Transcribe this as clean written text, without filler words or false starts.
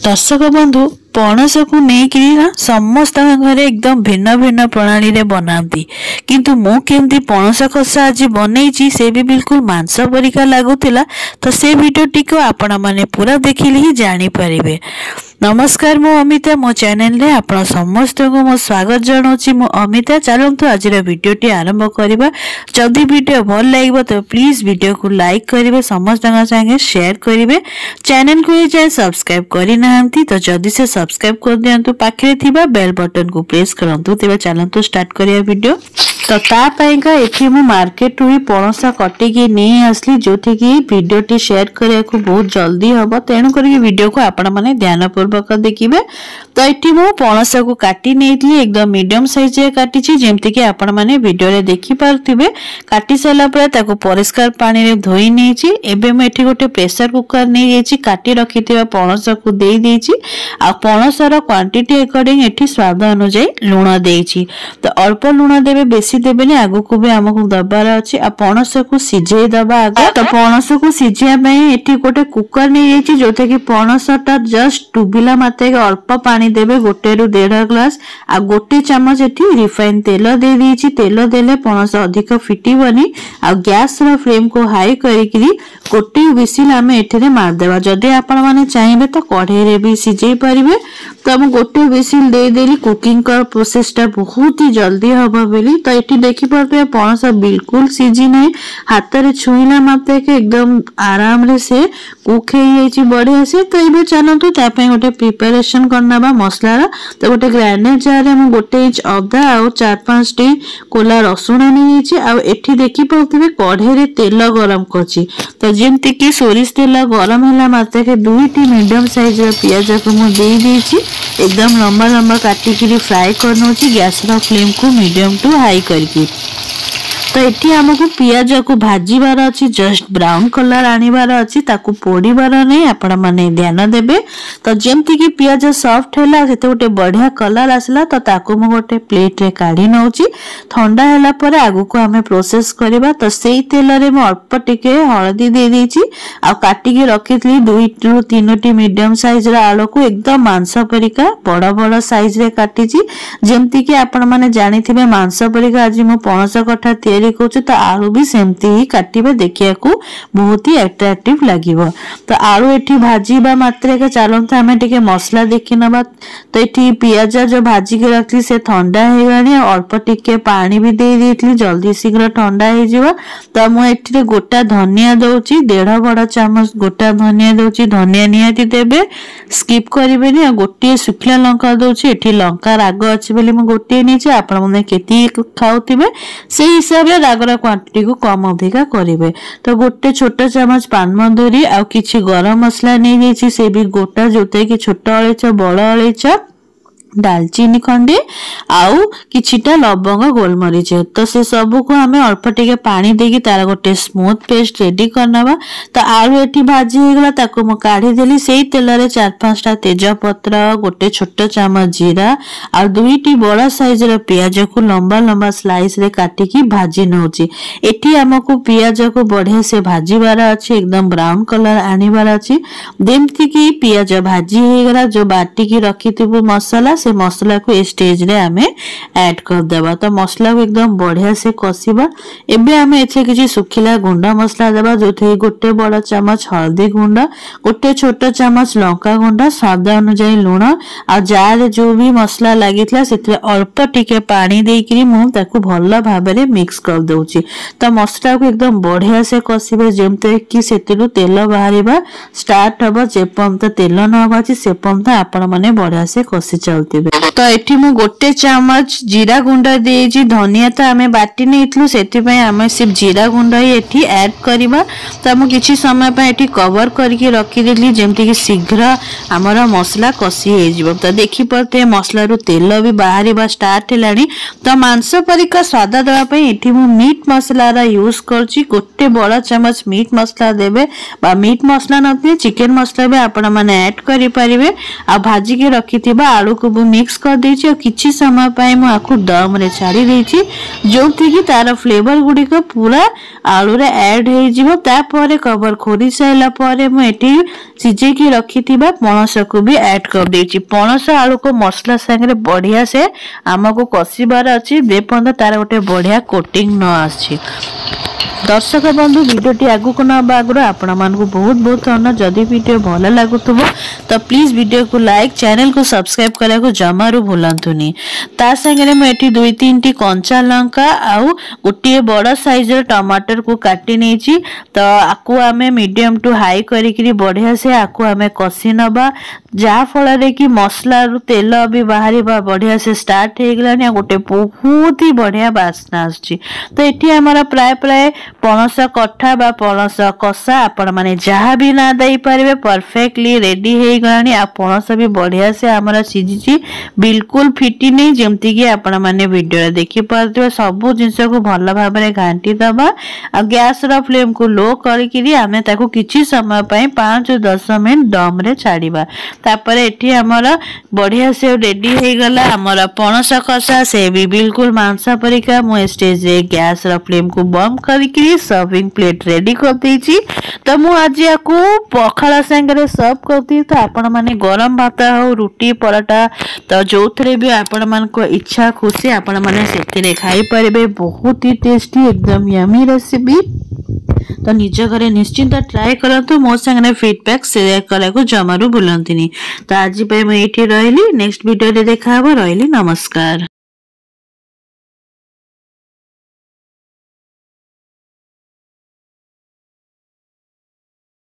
दर्शक बंधु पणस को लेकिन समस्त घरे एकदम भिन्न भिन्न प्रणाली रे बनाती किंतु मु केमती पणस कषा आज बनई से भी बिल्कुल मांस परिका लगुला। तो से वीडियोटी को आपण माने पूरा देखिले ही जानी परिबे। नमस्कार मु अमिता मो चैनल रे आपण समस्त को मो स्वागत जनाउछि। मु अमिता चलंतु आज वीडियोटी आरंभ करबा। जदि वीडियो भल लागबो तो प्लीज वीडियो को लाइक करिवे, समस्त संगे शेयर करिवे, चैनल को ही जाय सब्सक्राइब करि नाहंती तो जदि से सब्सक्राइब कर दियंतु, पाखरे थिबा बेल बटन को प्रेस करंतु। तेबे चलंतु स्टार्ट करिया वीडियो। तो तापाइका एठी मु मार्केट रु पणस कटिकी नहीं आसली जोठी की वीडियोटी शेयर करिया को बहुत जल्दी हबो, तेणु करी वीडियो को आपण माने ध्यान पूर्वक देखिबे। तो एठी मु पणस को काटी नेइतली, एकदम मीडियम साइज रे काटिची जेमति कि आपण माने वीडियो रे देखि पारथिबे। काटी सला पर ताको परिष्कार पानी रे धोई नेइची। एबे मु एठी गोटे प्रेशर कुकर नै जेची, काटी रखिथिबा पणस को देई देइची। आ पणसर क्वांटिटी अकॉर्डिंग एठी स्वाद अनुसार लूण देइची। तो अल्प लूण देबे, बेसी देबेनी, आगु को भी हमकु दबार अछि। आ पणस को सिझेई दबा आगे। तो पणस को सिझिया पई एठी गोटे कुकर नै जेची जोते कि पणसटा जस्ट डुबिला माते अल्प पानी देबे, 1 ରୁ 1.5 ग्लास। आ गोटे चम्मच एठी रिफाइन तेल दे दीची। तेल देले पणस अधिक फिटिबनी। आ गैस रो फ्लेम को हाई करिकरी गोटे विसिल आमे एठरे मार देबा। जदि आपण माने चाहिबे तो कढ़ाई रे भी सिझेई परिबे। तो हम गोटे विसिल दे देली। कुकिंग का प्रोसेसटा बहुत ही जल्दी हबो बेली। तो एठी देखि परबे पणस बिल्कुल सिझी नै, हाथ रे छुईला माते के एकदम आराम रे से कुक हे जाईची बढ़िया से। तो एबे चलंतु ता पे गोटे प्रिपरेशन करनाबा मसला रा। तो गोटे ग्राइंडर जार रे हम 1 इंच अदा आ 4-5 टी कोला रसुण नै जाईची। आ एठी देखि परबे कढ़ाई रे तेल गरम करची। तो जेमति कि सोरिष तेल गरम होला माते के 2 टी मीडियम साइज रा प्याज को मु देई देची। एकदम लंबा लंबा काटी के फ्राई करनोची, गैस रा फ्लेम को मीडियम टू हाई करके। तो एठी हमको पियाज को भाजीबार अछि, जस्ट ब्राउन कलर आनिबार अछि, ताकू पोड़ीबार नै, आपण माने ध्यान देबे। तो जेमति कि पियाज सॉफ्ट हैला सेते गोटे बढ़िया कलर आसला। तो ताकू म गोटे प्लेट रे काढी नउची। ठंडा हैला पर आगु को हमें प्रोसेस करबा। तो सेई तेल रे म अल्प टिके हळदी दे देची। आ काटी के रखितली 2 ରୁ 3 टी मीडियम साइज रा आलू को एकदम मांस परिका बड़ बड़ साइज रे काटीची। जेमति कि आपण माने जानिथिबे मांस परिका आज म पणस कठा तयारी कहूँ। तो आलू भी सेमती ही काटिबे, देखिया को बहुत ही अट्रैक्टिव लागिबो। तो आलू एठी भाजीबा मात्रे के चलंत हमें टिके मसला देखि नबा। तो एठी पियाज जो भाजी के रखली से ठंडा हे गानी, अल्प टिके पानी भी दे देथली, जल्दी शीघ्र ठंडा हे जिवो। तो मु एठी गोटा धनिया दउची, 1.5 बड़ चम्मच गोटा धनिया दउची। धनिया निहाती देबे, स्किप करिबेनी। गोटे सुखला लंका दउची। एठी लंका राग अछि बेली मु गोटे नेची। आपण माने केती खाउतिबे से हिसाब रागर क्वांटिटी को कम अधिका करेंगे। तो गोटे छोटा चम्मच पानमधुरी आ किछि गरम मसला नहीं जाइछि, से भी गोटा जोते कि छोट अलैच बड़ अलैच दालचीनी खंडे आउ किछिटा लवंग गोलमरीच। तो से सब को हमें अल्प टिके पानी देकी तार गोटे स्मूथ पेस्ट रेडी करनबा। तो आलू एठी भाजी हे गला, ताको म काढी देली। सेई तेल रे 4-5 टा तेज पत्र, गोटे छोटा चम्मच जीरा आ 2 टी बड़ा साइज रे प्याज को लंबा लंबा स्लाइस रे काटी की भाजी नउची। एठी हमको प्याज को बढ़िया से भाजीबार अछि, एकदम ब्राउन कलर आनिबार अछि। जेमति कि प्याज भाजी हे गला, जो बाटी की रखिथिबो मसाला, से मसला को स्टेज रे हमें ऐड कर देबा। तो मसला को एकदम बढ़िया से कसीबा। एबे हमें एथे किछि सुखिला गुंडा मसला देबा, जोथे गोटे बड़ चम्मच हल्दी गुंडा, गोटे छोटा चम्मच लंका गुंडा, स्वाद अनुसार लूण। आ जार जो भी मसला लागितला सेते अल्प टिके पानी देइकरी मु ताकू भल्ला भाबरे मिक्स कर दउची। तो मसला को एकदम बढ़िया से कसीबे, जेमते कि सेतेरु तेल बाहरिबा स्टार्ट हबो। जेपम त तेल न हबाची सेपम त आपण माने बढ़िया से कसी चलती। तो एठी मु गोटे चम्मच जीरा गुंडा देजी। धनिया तो आमे बाटी नेइथलु, सेति पय आमे सिर्फ जीरा गुंडा ही एठी ऐड करिबा। तो हम किछि समय पय एठी कवर करके रखि देली, जेमति कि शीघ्र हमर मसला कसी हे जिवो। तो देखि परते मसला रु तेल भी बाहरिबा स्टार्ट हेलानी। तो मांस परिका स्वाद देबा पय एठी मु मीट मसला रा यूज करछि। गोटे बड़ा चम्मच मीट मसला देबे, बा मीट मसला नथि चिकन मसला भी आपण माने ऐड करि परिबे। आ भाजी के रखिथिबा आलू को सब मिक्स कर देछि और किछि समय पाए मु आकु दम रे छाड़ी देछि जोथि कि तार फ्लेवर गुडी को पूरा आलू रे ऐड हे जिवो तापर कवर खोरी साइला परे मु एठी सिजे की रखिथिबा पणस को भी ऐड कर देछि। पणस आलू को मसला संगे बढ़िया से हमको कसीबार अछि जेपंद तार गोटे बढ़िया कोटिंग न आछि। दर्शक बंधु वीडियोटी आगु को नबा आगु आपण मानकु बहुत बहुत धन्यवाद। जदि वीडियो भल लागुथबो तो प्लीज वीडियो को लाइक चैनल को सब्सक्राइब करा को जमारू भूलंतुनी। ता संगे मैं एठी 2-3 टी कंचा लंका आउ गोटे बड़ साइज र टमाटर को काटी नेछि तो आकु आमे मीडियम टू हाई करी करी बढ़िया से आकु आमे कसी नबा जा फल रे कि मसला रु तेल भी बाहरी बा बढ़िया से स्टार्ट हे गलानी गोटे बहुत ही बढ़िया बास्ना आछि। तो एठी हमारा प्राय प्राय पणस कठा बा पणस कषा आपण माने जहाँ भी ना दे पारे परफेक्टली रेडी हे गलानी आ पणस भी बढ़िया से हमारा सिझी बिल्कुल फिटी नहीं जमती कि आपण माने वीडियो देखि पारथि सब जिंस को भल भाव में घांटी दबा आ गैस रो फ्लेम को लो करी आमे ताको किछि समय पई 5-10 मिनट दम रे छाड़ीबा। तापर एठी हमारा बढ़िया से रेडी हे गला हमारा पणस कषा से भी बिल्कुल मांसा परिका मु स्टेज रे गैस रो फ्लेम को बंद करी सर्विंग प्लेट रेडी कर देछि। तो मु आज याकू पखाला संगे सर्व करती तो आपण माने गरम भात हो रोटी पराठा तो जोथरे भी आपण मान को इच्छा खुशी आपण माने सेतिरे खाई परिबे। बहुत ही टेस्टी एकदम यमी रेसिपी। तो निज घरे निश्चिंत ट्राए करतु मो संगे फीडबैक शेयर करा को जमारू भूलंतिनी। तो आज पे मैं एठी रहली नेक्स्ट वीडियो रे देखा हबो रहली नमस्कार।